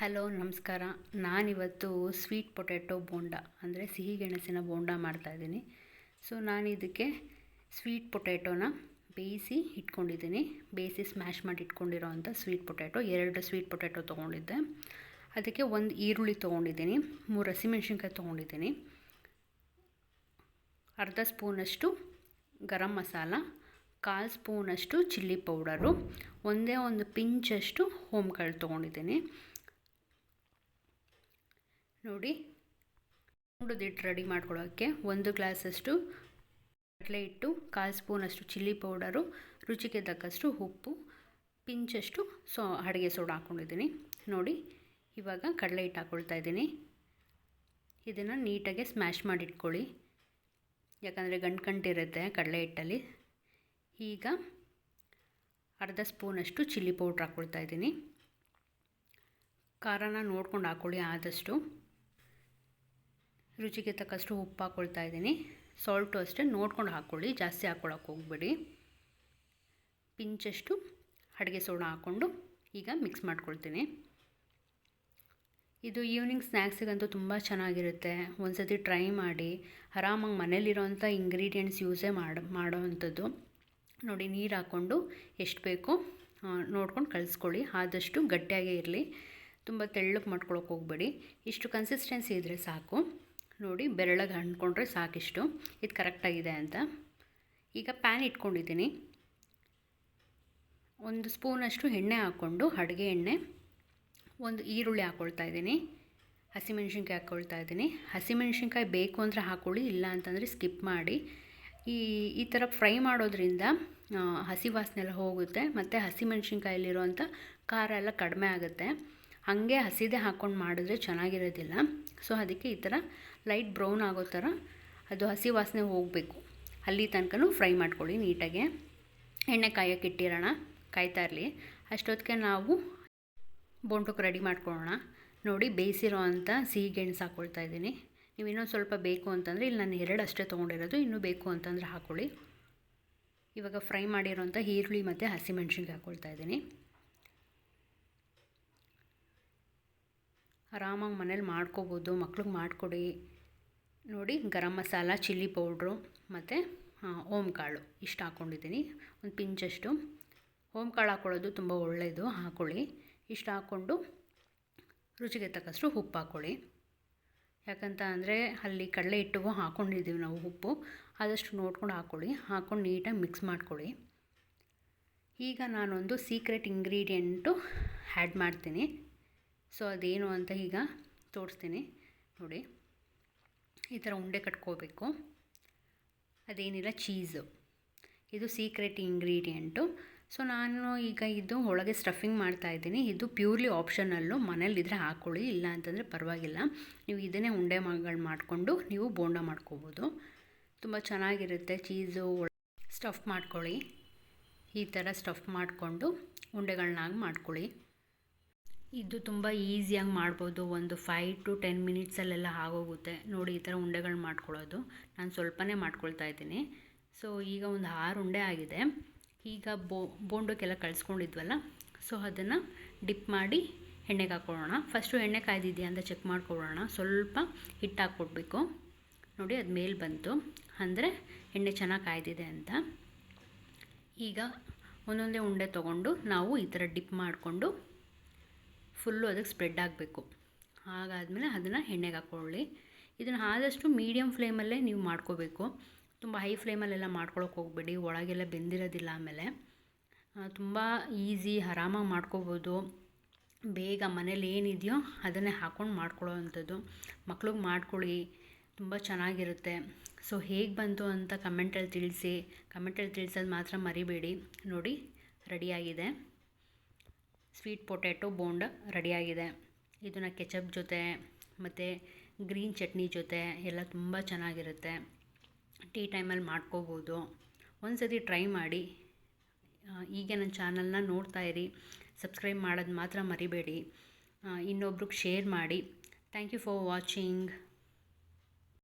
Hello ನಮಸ್ಕಾರ. ನಾನಿವತ್ತು sweet potato bonda ಅಂದರೆ ಸಿಹಿ ಗೆಣಸಿನ ಬೋಂಡ ಮಾಡ್ತಾಯಿದ್ದೀನಿ. ಸೊ ನಾನು ಇದಕ್ಕೆ ಸ್ವೀಟ್ ಪೊಟ್ಯಾಟೊನ ಬೇಯಿಸಿ ಇಟ್ಕೊಂಡಿದ್ದೀನಿ. ಬೇಯಿಸಿ ಸ್ಮ್ಯಾಶ್ ಮಾಡಿ ಇಟ್ಕೊಂಡಿರೋ ಅಂಥ ಸ್ವೀಟ್ ಪೊಟ್ಯಾಟೊ 2 ಸ್ವೀಟ್ ಪೊಟ್ಯಾಟೊ ತೊಗೊಂಡಿದ್ದೆ. ಅದಕ್ಕೆ 1 ಈರುಳ್ಳಿ ತೊಗೊಂಡಿದ್ದೀನಿ, 3 ಹಸಿಮೆಣ್ಸಿನ್ಕಾಯಿ ತೊಗೊಂಡಿದ್ದೀನಿ, ಅರ್ಧ ಸ್ಪೂನಷ್ಟು ಗರಂ ಮಸಾಲ, 1/4 ಸ್ಪೂನಷ್ಟು ಚಿಲ್ಲಿ ಪೌಡರು, ಒಂದು ಪಿಂಚಷ್ಟು ಓಂಕಾಳು ತೊಗೊಂಡಿದ್ದೀನಿ. ನೋಡಿ, ಬೋಂಡದ ರೆಡಿ ಮಾಡ್ಕೊಳ್ಳೋಕ್ಕೆ 1 ಗ್ಲಾಸಷ್ಟು ಕಡಲೆ ಹಿಟ್ಟು, 1/4 ಸ್ಪೂನಷ್ಟು ಚಿಲ್ಲಿ ಪೌಡರು, ರುಚಿಗೆ ತಕ್ಕಷ್ಟು ಉಪ್ಪು, ಪಿಂಚಷ್ಟು ಅಡುಗೆ ಸೋಡಾ ಹಾಕ್ಕೊಂಡಿದ್ದೀನಿ. ನೋಡಿ, ಇವಾಗ ಕಡಲೆ ಹಿಟ್ಟು ಹಾಕ್ಕೊಳ್ತಾ ಇದ್ದೀನಿ. ಇದನ್ನು ನೀಟಾಗಿ ಸ್ಮ್ಯಾಶ್ ಮಾಡಿ ಇಟ್ಕೊಳ್ಳಿ, ಯಾಕಂದರೆ ಗಂಟಿರುತ್ತೆ ಕಡಲೆ ಹಿಟ್ಟಲ್ಲಿ. ಈಗ ಅರ್ಧ ಸ್ಪೂನಷ್ಟು ಚಿಲ್ಲಿ ಪೌಡ್ರ್ ಹಾಕ್ಕೊಳ್ತಾ ಇದ್ದೀನಿ. ಖಾರನ ನೋಡ್ಕೊಂಡು ಹಾಕ್ಕೊಳ್ಳಿ ಆದಷ್ಟು. ರುಚಿಗೆ ತಕ್ಕಷ್ಟು ಉಪ್ಪು ಹಾಕ್ಕೊಳ್ತಾ ಇದ್ದೀನಿ. ಸಾಲ್ಟು ಅಷ್ಟೇ ನೋಡ್ಕೊಂಡು ಹಾಕ್ಕೊಳ್ಳಿ, ಜಾಸ್ತಿ ಹಾಕ್ಕೊಳಕ್ಕೆ ಹೋಗಬೇಡಿ. ಪಿಂಚಷ್ಟು ಅಡುಗೆ ಸೋಡಾ ಹಾಕ್ಕೊಂಡು ಈಗ ಮಿಕ್ಸ್ ಮಾಡ್ಕೊಳ್ತೀನಿ. ಇದು ಈವ್ನಿಂಗ್ ಸ್ನ್ಯಾಕ್ಸಿಗಂತೂ ತುಂಬ ಚೆನ್ನಾಗಿರುತ್ತೆ. ಒಂದು ಸತಿ ಟ್ರೈ ಮಾಡಿ. ಆರಾಮಾಗಿ ಮನೇಲಿರೋವಂಥ ಇಂಗ್ರೀಡಿಯೆಂಟ್ಸ್ ಯೂಸೇ ಮಾಡೋ ಅಂಥದ್ದು. ನೋಡಿ, ನೀರು ಹಾಕ್ಕೊಂಡು ಎಷ್ಟು ಬೇಕೋ ನೋಡ್ಕೊಂಡು ಕಲಿಸ್ಕೊಳ್ಳಿ. ಆದಷ್ಟು ಗಟ್ಟಿಯಾಗೇ ಇರಲಿ, ತುಂಬ ತೆಳ್ಳಗೆ ಮಾಡ್ಕೊಳಕ್ಕೆ ಹೋಗಬೇಡಿ. ಇಷ್ಟು ಕನ್ಸಿಸ್ಟೆನ್ಸಿ ಇದ್ದರೆ ಸಾಕು. ನೋಡಿ, ಬೆರಳಗೆ ಅಂಟ್ಕೊಂಡ್ರೆ ಸಾಕಿಷ್ಟು. ಇದು ಕರೆಕ್ಟಾಗಿದೆ ಅಂತ. ಈಗ ಪ್ಯಾನ್ ಇಟ್ಕೊಂಡಿದ್ದೀನಿ. 1 ಸ್ಪೂನಷ್ಟು ಎಣ್ಣೆ ಹಾಕ್ಕೊಂಡು, ಅಡುಗೆ ಎಣ್ಣೆ, 1 ಈರುಳ್ಳಿ ಹಾಕ್ಕೊಳ್ತಾ ಇದ್ದೀನಿ, ಹಸಿಮೆಣ್ಸಿನ್ಕಾಯಿ ಹಾಕ್ಕೊಳ್ತಾ ಇದ್ದೀನಿ. ಹಸಿಮೆಣ್ಸಿನ್ಕಾಯಿ ಬೇಕು ಅಂದರೆ ಹಾಕ್ಕೊಳ್ಳಿ, ಇಲ್ಲ ಅಂತಂದರೆ ಸ್ಕಿಪ್ ಮಾಡಿ. ಈ ಥರ ಫ್ರೈ ಮಾಡೋದ್ರಿಂದ ಹಸಿ ವಾಸನೆ ಎಲ್ಲ ಹೋಗುತ್ತೆ, ಮತ್ತು ಹಸಿಮೆಣ್ಸಿನ್ಕಾಯಲ್ಲಿರೋವಂಥ ಖಾರ ಎಲ್ಲ ಕಡಿಮೆ ಆಗುತ್ತೆ. ಹಾಗೆ ಹಸಿದೇ ಹಾಕ್ಕೊಂಡು ಮಾಡಿದ್ರೆ ಚೆನ್ನಾಗಿರೋದಿಲ್ಲ. ಸೊ ಅದಕ್ಕೆ ಈ ಥರ ಲೈಟ್ ಬ್ರೌನ್ ಆಗೋ ಥರ ಅದು ಹಸಿ ವಾಸನೆ ಹೋಗಬೇಕು, ಅಲ್ಲಿ ತನಕ ಫ್ರೈ ಮಾಡ್ಕೊಳ್ಳಿ ನೀಟಾಗೆ. ಎಣ್ಣೆ ಕಾಯೋಕ್ಕೆ ಇಟ್ಟಿರೋಣ, ಕಾಯ್ತಾ ಇರಲಿ. ಅಷ್ಟೊತ್ತಿಗೆ ನಾವು ಬೋಂಡಕ್ಕೆ ರೆಡಿ ಮಾಡ್ಕೊಳ್ಳೋಣ. ನೋಡಿ, ಬೇಯಿಸಿರೋ ಅಂಥ ಸಿಹಿ ಗೆಣಸು ಹಾಕ್ಕೊಳ್ತಾ ಇದ್ದೀನಿ. ನೀವು ಇನ್ನೊಂದು ಸ್ವಲ್ಪ ಬೇಕು ಅಂತಂದರೆ, ಇಲ್ಲಿ ನಾನು 2 ಅಷ್ಟೇ ತೊಗೊಂಡಿರೋದು, ಇನ್ನೂ ಬೇಕು ಅಂತಂದರೆ ಹಾಕ್ಕೊಳ್ಳಿ. ಇವಾಗ ಫ್ರೈ ಮಾಡಿರೋಂಥ ಈರುಳ್ಳಿ ಮತ್ತು ಹಸಿಮೆಣ್ಸಿನ್ಕಾಯಿ ಹಾಕ್ಕೊಳ್ತಾ ಇದ್ದೀನಿ. ಆರಾಮಾಗಿ ಮನೇಲಿ ಮಾಡ್ಕೋಬೋದು, ಮಕ್ಳಿಗೆ ಮಾಡಿಕೊಡಿ. ನೋಡಿ, ಗರಂ ಮಸಾಲ, ಚಿಲ್ಲಿ ಪೌಡ್ರು ಮತ್ತು ಓಂಕಾಳು ಇಷ್ಟು ಹಾಕ್ಕೊಂಡಿದ್ದೀನಿ. ಒಂದು ಪಿಂಚಷ್ಟು ಓಂಕಾಳು ಹಾಕ್ಕೊಳ್ಳೋದು ತುಂಬ ಒಳ್ಳೆಯದು, ಹಾಕ್ಕೊಳ್ಳಿ. ಇಷ್ಟು ಹಾಕ್ಕೊಂಡು ರುಚಿಗೆ ತಕ್ಕಷ್ಟು ಉಪ್ಪು ಹಾಕ್ಕೊಳ್ಳಿ. ಯಾಕಂತ ಅಂದರೆ ಅಲ್ಲಿ ಕಡಲೆ ಹಿಟ್ಟಿಗೂ ಹಾಕ್ಕೊಂಡಿದ್ದೀವಿ ನಾವು ಉಪ್ಪು, ಆದಷ್ಟು ನೋಡ್ಕೊಂಡು ಹಾಕ್ಕೊಳ್ಳಿ. ಹಾಕ್ಕೊಂಡು ನೀಟಾಗಿ ಮಿಕ್ಸ್ ಮಾಡ್ಕೊಳ್ಳಿ. ಈಗ ನಾನೊಂದು ಸೀಕ್ರೆಟ್ ಇಂಗ್ರೀಡಿಯೆಂಟು ಆ್ಯಡ್ ಮಾಡ್ತೀನಿ. ಸೊ ಅದೇನು ಅಂತ ಈಗ ತೋರಿಸ್ತೀನಿ. ನೋಡಿ, ಈ ಥರ ಉಂಡೆ ಕಟ್ಕೋಬೇಕು. ಅದೇನಿಲ್ಲ, ಚೀಸು, ಇದು ಸೀಕ್ರೆಟ್ ಇಂಗ್ರೀಡಿಯೆಂಟು. ಸೊ ನಾನು ಈಗ ಇದು ಒಳಗೆ ಸ್ಟಫಿಂಗ್ ಮಾಡ್ತಾಯಿದ್ದೀನಿ. ಇದು ಪ್ಯೂರ್ಲಿ ಆಪ್ಷನಲ್ಲು, ಮನೇಲಿದ್ದರೆ ಹಾಕ್ಕೊಳ್ಳಿ, ಇಲ್ಲ ಅಂತಂದರೆ ಪರವಾಗಿಲ್ಲ. ನೀವು ಇದನ್ನೇ ಉಂಡೆಗಳು ಮಾಡಿಕೊಂಡು ನೀವು ಬೋಂಡ ಮಾಡ್ಕೋಬೋದು, ತುಂಬ ಚೆನ್ನಾಗಿರುತ್ತೆ. ಚೀಸು ಸ್ಟಫ್ ಮಾಡ್ಕೊಳ್ಳಿ. ಈ ಥರ ಸ್ಟಫ್ ಮಾಡಿಕೊಂಡು ಉಂಡೆಗಳನ್ನಾಗಿ ಮಾಡ್ಕೊಳ್ಳಿ. ಇದು ತುಂಬ ಈಸಿಯಾಗಿ ಮಾಡ್ಬೋದು, ಒಂದು 5 to 10 ಮಿನಿಟ್ಸಲ್ಲೆಲ್ಲ ಆಗೋಗುತ್ತೆ. ನೋಡಿ, ಈ ಥರ ಉಂಡೆಗಳು ಮಾಡ್ಕೊಳ್ಳೋದು. ನಾನು ಸ್ವಲ್ಪನೇ ಮಾಡ್ಕೊಳ್ತಾ ಇದ್ದೀನಿ. ಸೊ ಈಗ ಒಂದು 6 ಉಂಡೆ ಆಗಿದೆ. ಈಗ ಬೋಂಡಕ್ಕೆಲ್ಲ ಕಳಿಸ್ಕೊಂಡಿದ್ವಲ್ಲ, ಸೊ ಅದನ್ನು ಡಿಪ್ ಮಾಡಿ ಎಣ್ಣೆಗೆ ಹಾಕ್ಕೊಳ್ಳೋಣ. ಫಸ್ಟು ಎಣ್ಣೆ ಕಾಯ್ದಿದೆಯಾ ಅಂತ ಚೆಕ್ ಮಾಡ್ಕೊಳ್ಳೋಣ. ಸ್ವಲ್ಪ ಹಿಟ್ಟು ಹಾಕ್ಕೊಡ್ಬೇಕು. ನೋಡಿ, ಅದು ಮೇಲೆ ಬಂತು ಅಂದರೆ ಎಣ್ಣೆ ಚೆನ್ನಾಗಿ ಕಾಯ್ದಿದೆ ಅಂತ. ಈಗ ಒಂದೊಂದೇ ಉಂಡೆ ತೊಗೊಂಡು ನಾವು ಈ ಥರ ಡಿಪ್ ಮಾಡಿಕೊಂಡು ಫುಲ್ಲು ಅದಕ್ಕೆ ಸ್ಪ್ರೆಡ್ ಆಗಬೇಕು. ಹಾಗಾದಮೇಲೆ ಅದನ್ನು ಎಣ್ಣೆಗೆ ಹಾಕ್ಕೊಳ್ಳಿ. ಇದನ್ನು ಆದಷ್ಟು ಮೀಡಿಯಮ್ ಫ್ಲೇಮಲ್ಲೇ ನೀವು ಮಾಡ್ಕೋಬೇಕು. ತುಂಬ ಹೈ ಫ್ಲೇಮಲ್ಲೆಲ್ಲ ಮಾಡ್ಕೊಳಕ್ಕೆ ಹೋಗಬೇಡಿ, ಒಳಗೆಲ್ಲ ಬೆಂದಿರೋದಿಲ್ಲ. ಆಮೇಲೆ ತುಂಬ ಈಸಿ, ಆರಾಮಾಗಿ ಮಾಡ್ಕೋಬೋದು. ಬೇಗ ಮನೇಲಿ ಏನಿದೆಯೋ ಅದನ್ನೇ ಹಾಕ್ಕೊಂಡು ಮಾಡ್ಕೊಳ್ಳೋ ಅಂಥದ್ದು. ಮಕ್ಳಿಗೆ ಮಾಡ್ಕೊಳ್ಳಿ, ತುಂಬ ಚೆನ್ನಾಗಿರುತ್ತೆ. ಸೊ ಹೇಗೆ ಬಂತು ಅಂತ ಕಮೆಂಟಲ್ಲಿ ತಿಳಿಸಿ. ಕಮೆಂಟಲ್ಲಿ ತಿಳಿಸೋದು ಮಾತ್ರ ಮರಿಬೇಡಿ. ನೋಡಿ, ರೆಡಿಯಾಗಿದೆ, ಸ್ವೀಟ್ ಪೊಟ್ಯಾಟೊ ಬೋಂಡ ರೆಡಿಯಾಗಿದೆ. ಇದನ್ನು ಕೆಚಪ್ ಜೊತೆ ಮತ್ತು ಗ್ರೀನ್ ಚಟ್ನಿ ಜೊತೆ ಎಲ್ಲ ತುಂಬ ಚೆನ್ನಾಗಿರುತ್ತೆ. ಟೀ ಟೈಮಲ್ಲಿ ಮಾಡ್ಕೋಬೋದು. ಒಂದು ಸತಿ ಟ್ರೈ ಮಾಡಿ. ಈಗ ನನ್ನ ಚಾನಲ್ನ ನೋಡ್ತಾ ಇರಿ, ಸಬ್ಸ್ಕ್ರೈಬ್ ಮಾಡೋದು ಮಾತ್ರ ಮರಿಬೇಡಿ. ಇನ್ನೊಬ್ರಿಗೆ ಶೇರ್ ಮಾಡಿ. Thank you for watching.